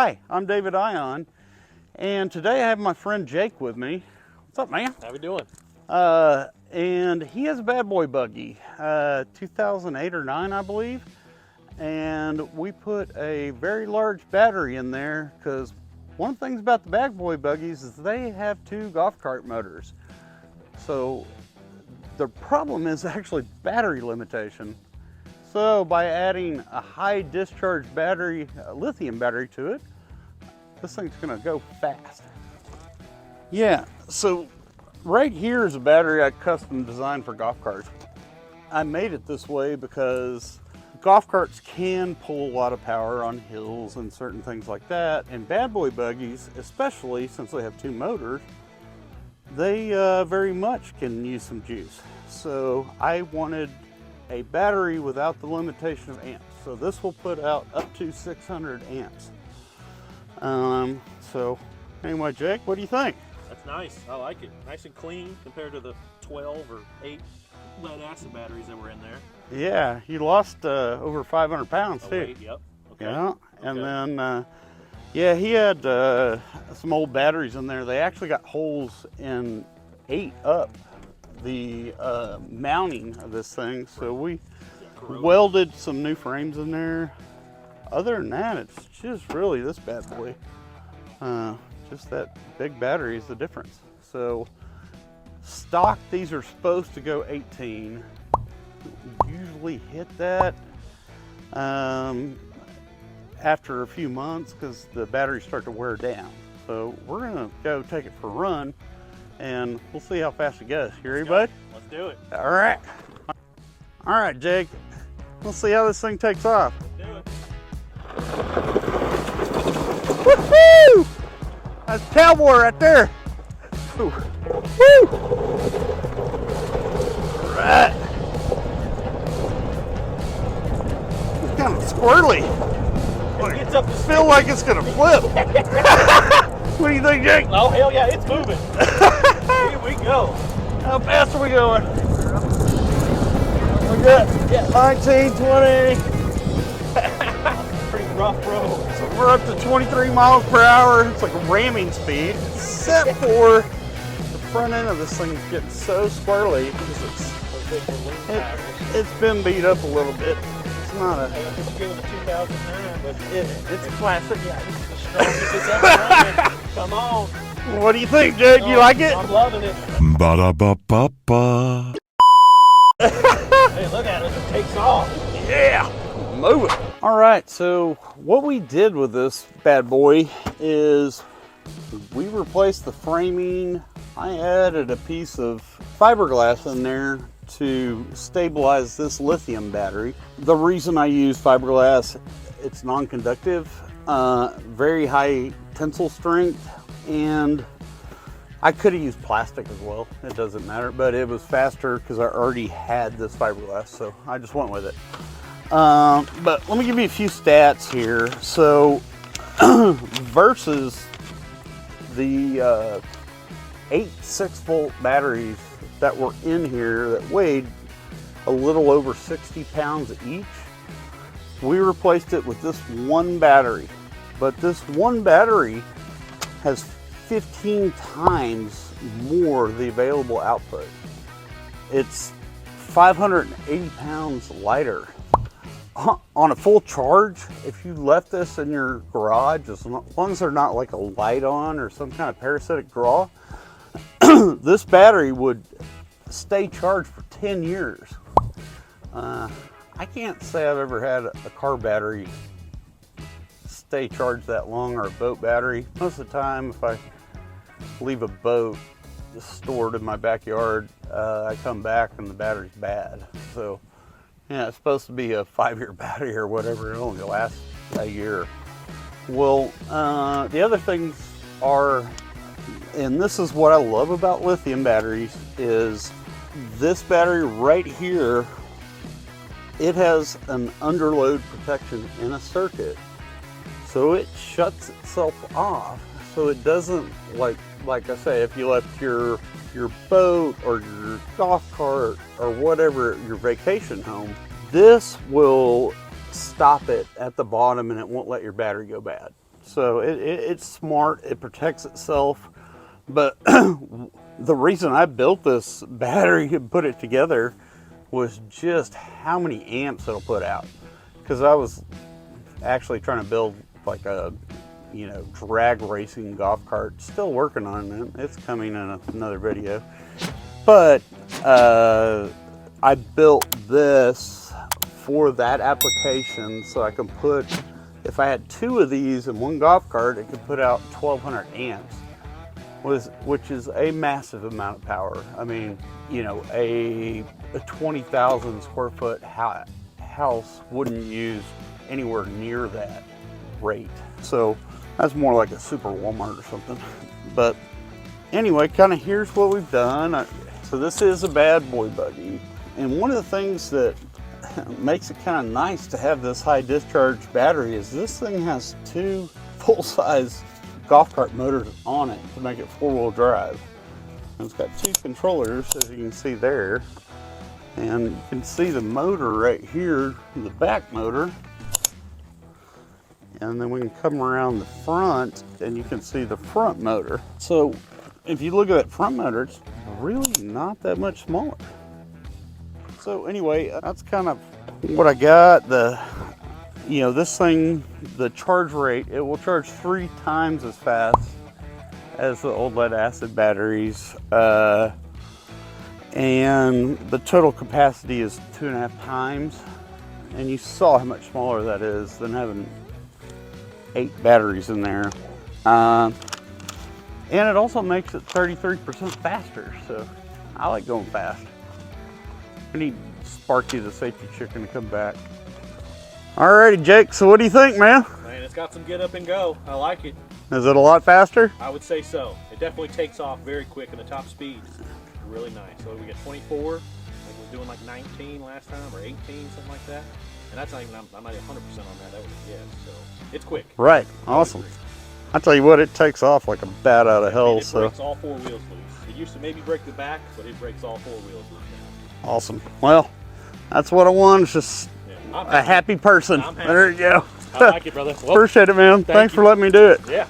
Hi, I'm David Ion, and today I have my friend Jake with me. What's up, man? How we doing? And he has a bad boy buggy, 2008 or 9, I believe. And we put a very large battery in there because one of the things about the bad boy buggies is they have 2 golf cart motors. So the problem is actually battery limitation. So by adding a high discharge battery, a lithium battery to it, this thing's gonna go fast. Yeah, so right here is a battery I custom designed for golf carts. I made it this way because golf carts can pull a lot of power on hills and certain things like that. And bad boy buggies, especially since they have 2 motors, they very much can use some juice. So I wanted a battery without the limitation of amps. So this will put out up to 600 amps. So anyway, Jake, what do you think? That's nice. I like it. Nice and clean compared to the 12 or 8 lead acid batteries that were in there. Yeah, he lost over 500 pounds too. Weight, yep. Okay. Yeah, and then yeah, he had some old batteries in there. They actually got holes and ate up the mounting of this thing, so we welded some new frames in there. Other than that, it's just really this bad boy. Just that big battery is the difference. So stock, these are supposed to go 18. Usually hit that after a few months because the batteries start to wear down. So we're gonna go take it for a run and we'll see how fast it goes. You ready, bud? Let's do it. All right. All right, Jake. We'll see how this thing takes off. Let's do it. Woohoo! That's cowboy right there. Woo! All right. It's kind of squirrely. It gets up to Feel like it's gonna flip. What do you think, Jake? Oh, hell yeah, it's moving. Here we go. How fast are we going? We got 19, 20. Pretty rough road. So we're up to 23 miles per hour. It's like a ramming speed, except for the front end of this thing is getting so squirrely because it's been beat up a little bit. It's not a. I guess you give it a 2009, but It's classic. yeah, this is the strongest it's ever running. Come on. What do you think, Jake? You like it? I'm loving it. Ba-da-ba-ba-ba. Hey, look at it. It takes off. Yeah, move it. All right, so what we did with this bad boy is we replaced the framing. I added a piece of fiberglass in there to stabilize this lithium battery. The reason I use fiberglass, it's non-conductive, very high tensile strength, and I could have used plastic as well. It doesn't matter, but it was faster because I already had this fiberglass, so I just went with it. But let me give you a few stats here. So versus the 8 6-volt batteries that were in here that weighed a little over 60 pounds each, we replaced it with this one battery. But this one battery has 15 times more the available output. It's 580 pounds lighter. On a full charge, if you left this in your garage, as long as there's not like a light on or some kind of parasitic draw, this battery would stay charged for 10 years. I can't say I've ever had a car battery stay charged that long, or a boat battery. Most of the time, if I leave a boat stored in my backyard, I come back and the battery's bad. So yeah, it's supposed to be a 5-year battery or whatever. It only lasts a year. Well, the other things are, and this is what I love about lithium batteries, is this battery right here, it has an underload protection in a circuit. So it shuts itself off. So it doesn't, like I say, if you left your boat or your golf cart or whatever, your vacation home, this will stop it at the bottom and it won't let your battery go bad. So it's smart, it protects itself. But the reason I built this battery and put it together was just how many amps it'll put out. Because I was actually trying to build like a, you know, drag racing golf cart. Still working on it. It's coming in another video. But I built this for that application so I can put, if I had 2 of these in one golf cart, it could put out 1200 amps, which is a massive amount of power. I mean, you know, a 20,000 square foot house wouldn't use anywhere near that rate. So that's more like a super Walmart or something. But anyway, kind of here's what we've done. So this is a bad boy buggy. And one of the things that makes it kind of nice to have this high discharge battery is this thing has 2 full-size golf cart motors on it to make it 4-wheel drive. And it's got 2 controllers, as you can see there. And you can see the motor right here, the back motor. And then we can come around the front and you can see the front motor. So if you look at that front motor, it's really not that much smaller. So anyway, that's kind of what I got. You know, this thing, the charge rate, it will charge 3 times as fast as the old lead acid batteries. And the total capacity is 2.5 times. And you saw how much smaller that is than having 8 batteries in there. And it also makes it 33% faster. So I like going fast. I need Sparky, the safety chicken, to come back. Alrighty, Jake, so what do you think, man? Man, it's got some get up and go. I like it. Is it a lot faster? I would say so. It definitely takes off very quick, and the top speeds really nice. So we get 24. I think we were doing like 19 last time, or 18, something like that. And that's not even, I'm not 100% on that. That was a guess. So it's quick. Right, awesome. I tell you what, it takes off like a bat out of hell. It breaks all 4 wheels loose. It used to maybe break the back, but it breaks all 4 wheels loose now. Awesome. Well, that's what I want. It's just a happy person. I'm happy. There you go. I like it, brother. Well, appreciate it, man. Thanks for letting me do it. Yeah.